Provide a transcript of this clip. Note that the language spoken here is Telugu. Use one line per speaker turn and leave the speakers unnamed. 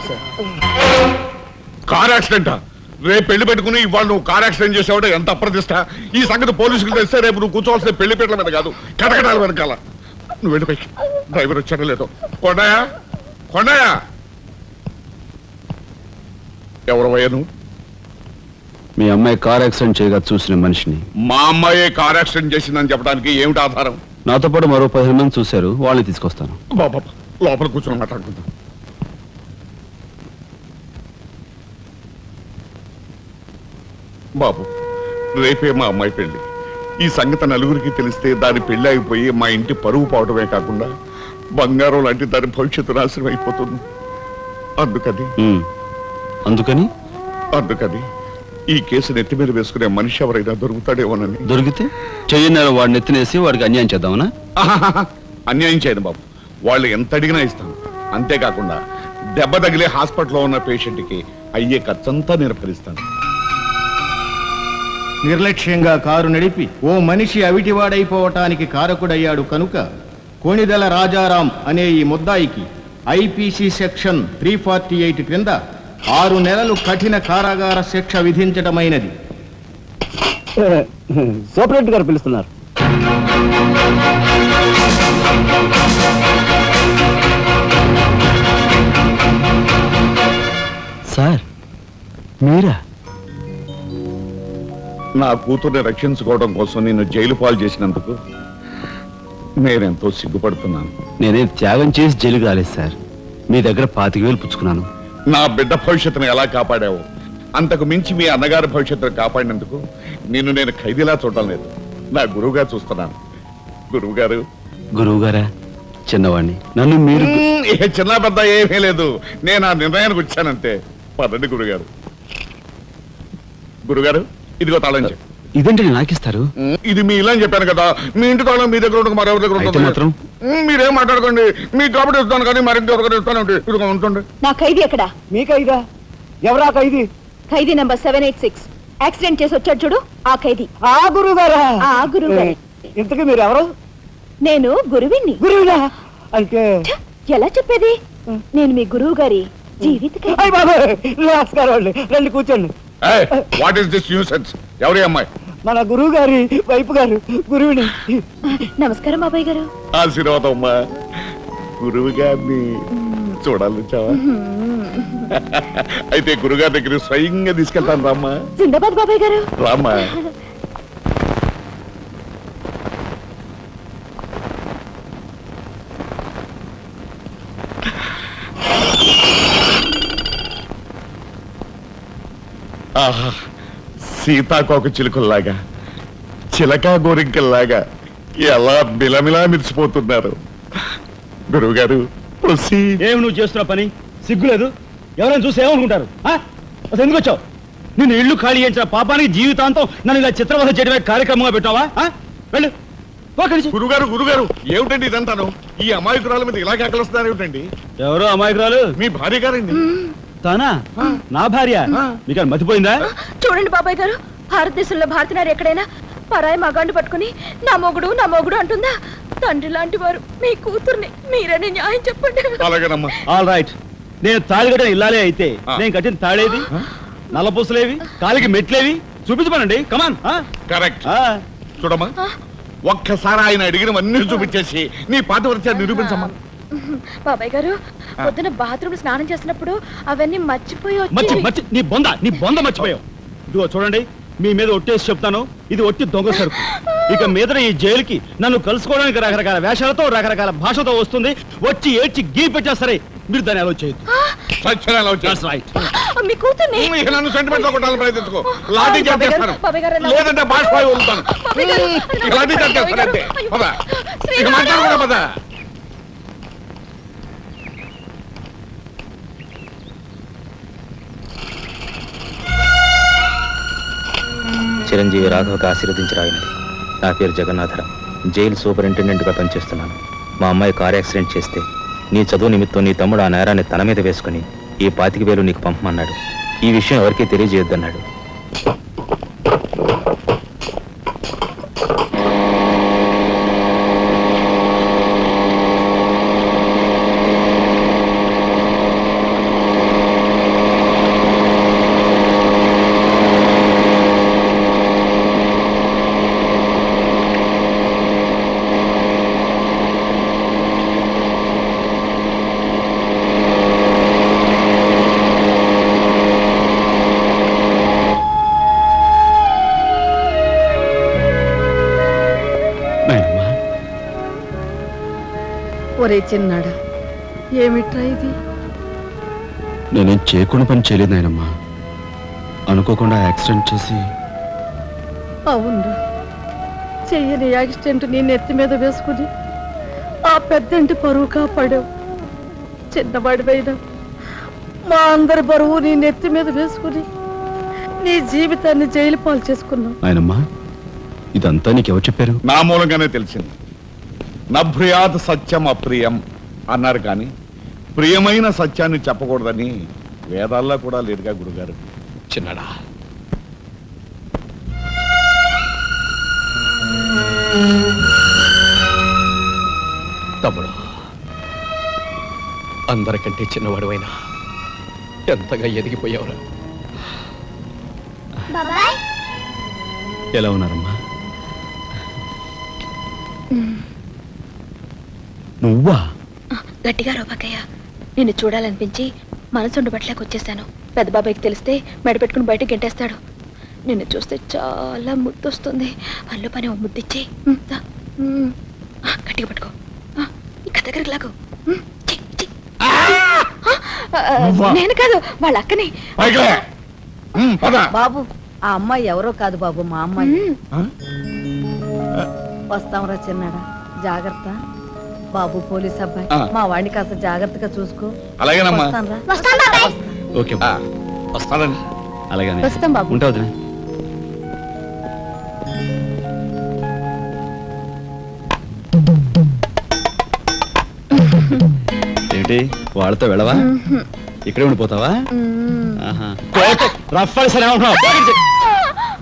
సార్.
కార్ యాక్సిడెంటా? రేపు పెళ్లి పెట్టుకుని ఇవాళ నువ్వు కార్ యాక్సిడెంట్ చేసావు, ఎంత అప్రదిష్ట. ఈ సంగతి పోలీసులు తెస్తే రేపు నువ్వు కూర్చోవాల్సిన పెళ్లి పీటల మీద కాదు, కటకటాల వెనకాల. నువ్వు వెళ్ళిపోయి. డ్రైవర్ వచ్చాడో లేదో. కొండయా, కొండయా, ఎవరవయ్యా నువ్వు?
మీ అమ్మాయి కార్ యాక్సిడెంట్ చేయగా చూసిన మనిషిని.
మా అమ్మాయి కార్ యాక్సిడెంట్ చేసిందని చెప్పడానికి ఏమిటి ఆధారం?
నాతో పాటు మరో 15 మంది చూశారు, వాళ్ళని తీసుకొస్తాను.
బాబా లోపల కూర్చొని మాట్లాడుకుందాం. బాబు, రేపే మా అమ్మాయి పెళ్లి. ఈ సంగతి నలుగురికి తెలిస్తే దాని పెళ్లి అయిపోయి మా ఇంటి పరువు పోవడమే కాకుండా బంగారం లాంటి దాని భవిష్యత్తు నాశనం అయిపోతుంది. అందుకని ఈ కేసు నెత్తి మీద వేసుకునే మనిషి ఎవరైనా దొరుకుతాడేమోనని.
దొరికితే చెయ్యన్నారు వాడిని ఎత్తినేసి వాడికి అన్యాయం చేద్దామనా?
అన్యాయం చేయను బాబు, వాళ్ళు ఎంత అడిగినా ఇస్తాను. అంతేకాకుండా దెబ్బ తగిలే హాస్పిటల్లో ఉన్న పేషెంట్కి అయ్యే ఖర్చంతా నేను భరిస్తాను.
నిర్లక్ష్యంగా కారు నడిపి ఓ మనిషి అవిటివాడైపోవటానికి కారకుడయ్యాడు కనుక కోణిదెల రాజారాం అనే ఈ ముద్దాయికి ఐపీసీ సెక్షన్ 348 క్రింద 6 నెలలు కఠిన కారాగార శిక్ష విధించటమైనది.
సూపరింటెండెంట్ గారు పిలుస్తున్నారు.
సార్ మీరా?
నా కూతుర్ని రక్షించుకోవడం కోసం నిన్ను జైలు పాలు చేసినందుకు నేనెంతో సిగ్గుపడుతున్నాను.
నేనేం త్యాగం చేసి జైలుకి రాలేదు సార్, మీ దగ్గర 25,000 పుచ్చుకున్నాను.
నా బిడ్డ భవిష్యత్తును ఎలా కాపాడావు, అంతకు మించి మీ అన్నగారి భవిష్యత్తును కాపాడినందుకు నిన్ను నేను ఖైదీలా చూడటం లేదు, నా గురువుగా చూస్తున్నాను.
గురువుగారా? చిన్నవాణ్ణి, నన్ను మీరు.
చిన్న పెద్ద ఏమీ లేదు, నేను ఆ నిర్ణయానికి వచ్చానంతే. పదండి గురుగారు. గురుగారు, ఇదిగో తాళం చెప్పు.
ఇదేంటి నాకిస్తారు?
ఇది మీ ఇలా చెప్పాను కదా, మీ ఇంటి తాళం మీ దగ్గర ఉండక మరెవరి దగ్గర ఉంటుంది
మాత్రం.
మీరేం మాట్లాడుకోండి, మీ కాబట్టి ఇస్తాను కానీ మరింకెవరికైనా ఇస్తానంటే ఇదిగో ఉంటుంది.
నా ఖైదీ ఎక్కడా?
మీ ఖైదా? ఎవరా ఖైదీ?
ఖైదీ నంబర్ 786 యాక్సిడెంట్ చేసి వచ్చాడు చూడు, ఆ ఖైదీ.
ఆ గురువు గారా?
ఆ గురువు గారు.
ఇంతకీ మీరు ఎవరు?
నేను గురువిని.
గురువునా అంటే
ఎలా చెప్పేది? నేను మీ గురువు గారి జీవిత
నమస్కారం. రండి కూర్చోండి.
What is this nuisance? ఎవరి అమ్మాయి?
మన గురువు గారి వైపు గారు, గురువుని.
నమస్కారం బాబాయ్ గారు.
ఆశీర్వాదం అమ్మా. గురువు గారిని చూడాలి చావా? అయితే గురుగారి దగ్గర స్వయంగా తీసుకెళ్తాను రామ్మా.
జిందాబాద్ బాబాయ్ గారు.
రామ్మా. ఆహా, సీతాకోక చిలుకల్లాగా, చిలకా గోరింకల్లాగా ఎలా మిలమిలా మిరిసిపోతున్నారు. గురువు గారు,
ఏమి నువ్వు చేస్తున్న పని సిగ్గులేదు? ఎవరైనా చూసి ఏమనుకుంటారు? అసలు ఎందుకు వచ్చావు? నిన్ను ఇల్లు ఖాళీ చేయించిన పాపానికి జీవితాంతం నన్ను ఇలా చిత్రవధ చేయడమే కార్యక్రమంగా పెట్టావా? వెళ్ళు.
గురుగారు ఏమిటండి ఇదంతాను? ఈ అమాయకురాల మీద ఇలా కేకలుస్తున్నారు ఏమిటండి?
ఎవరు అమాయకురాలు?
మీ భార్య గారండి.
తానా? నా భార్య? మీకు మతిపోయిందా?
చూడండి బాబాయ్ గారు, భారతదేశంలో భారతీయులు ఎక్కడైనా పరాయి మగాండు పట్టుకుని నా మొగుడు అంటుందా? తండ్రి లాంటి వారు మీ కూతుర్ని మీరని న్యాయం చెప్పండి.
అలాగేనమ్మా.
All right. నేను తాళి కట్టిన ఇల్లాలే అయితే నేను కట్టిన తాళేది, నల్లపూసలేవి, కాలికి మెట్లేవి చూపించమనండి. కమాన్.
కరెక్ట్. చూడమ్మా, ఒక్కసారి ఆయన అడిగినవన్నీ చూపించేసి నీ పాతివ్రత్యాన్ని నిరూపించమ్మా.
బాబాయ్ గారు, పొద్దున బాత్రూమ్ స్నానం చేసినప్పుడు అవన్నీ మర్చిపోయి
నీ బొంద మర్చిపోయావు. ఇదిగో చూడండి, మీ మీద ఒట్టేసి చెప్తాను, ఇది ఒట్టి దొంగ సరుకు. ఇక మీద ఈ జైలుకి నన్ను కలుసుకోవడానికి రకరకాల వేషాలతో రకరకాల భాషతో వస్తుంది. వచ్చి ఏడ్చి గీ పెట్టేస్తారే, మీరు దాన్ని అలో చేయొద్దు.
మీ కూతుర్ని
నన్ను సెంటిమెంట్ లో కొట్టాలని ప్రయత్నించుకో. లాఠీ చార్జ్ చేస్తాను, లేదంటే బాష్పాయి వదులుతాను. లాఠీ చార్జ్ చేస్తానంటే పద, ఇక మాట్లాడకూడదు పద.
చిరంజీవి రాఘవకు ఆశీర్వదించరాయినది. నా పేరు జగన్నాథరావు, జైలు సూపరింటెండెంట్గా పనిచేస్తున్నాను. మా అమ్మాయి కారు యాక్సిడెంట్ చేస్తే నీ చదువు నిమిత్తం నీ తమ్ముడు ఆ నేరాన్ని తన మీద వేసుకుని ఈ 25,000 నీకు పంపమన్నాడు. ఈ విషయం ఎవరికీ తెలియజేయొద్దన్నాడు.
ఒరే చిన్నాడా, ఏమిట్రా ఇది?
నేనేం చేయకుండా పని చేయలేదు నాయనమ్మా. అనుకోకుండా యాక్సిడెంట్ చేసి
అవును, చెయ్యని యాక్సిడెంట్ నీ నెత్తి మీద వేసుకుని ఆ పెద్దంటి పరువు కాపాడావు. చిన్నవాడిపైన మా అందరి బరువు నీ నెత్తి మీద వేసుకుని నీ జీవితాన్ని జైలు పాలు చేసుకున్నావు.
నాయనమ్మా, ఇదంతా నీకెవరు చెప్పారు?
నా మూలంగానే తెలిసింది. నభ్రియాత్ సత్యం అప్రియం అన్నారు కానీ ప్రియమైన సత్యాన్ని చెప్పకూడదని వేదాల్లో కూడా లేదుగా గురుగారు.
చిన్నడా, తమ్ముడు, అందరికంటే చిన్నవాడువైనా ఎంతగా ఎదిగిపోయావురా.
ఎలా ఉన్నారమ్మా? నువ్వా?
గట్టిగా రోపకయ్య, నిన్ను చూడాలనిపించి మనసుండు బట్టలేక వచ్చేసాను. పెద్ద బాబాయ్కి తెలిస్తే మెడ పెట్టుకుని బయటకు గెంటేస్తాడు. నిన్ను చూస్తే చాలా ముద్దొస్తుంది. అల్లు పని ఓ ముద్దిచ్చి గట్టిగా పట్టుకో. ఇక దగ్గరికి లాగు. నేను కాదు, వాళ్ళ అక్కని.
బాబు, ఆ అమ్మాయి ఎవరో కాదు బాబు, మా అమ్మాయి. వస్తాంరా చిన్నాడా, జాగ్రత్త. బాబు పోలీస్ అబ్బాయి, మా వాడిని కాస్త జాగ్రత్తగా చూసుకో.
అలాగేనమ్మా.
వస్తానురా.
ఓకే
వస్తానండి.
అలాగే
వస్తాం బాబు.
ఉంటావు వదినా. ఏంటి వాళ్ళతో వెళ్ళవా? ఇక్కడే ఉండిపోతావా? రఫ్ సరే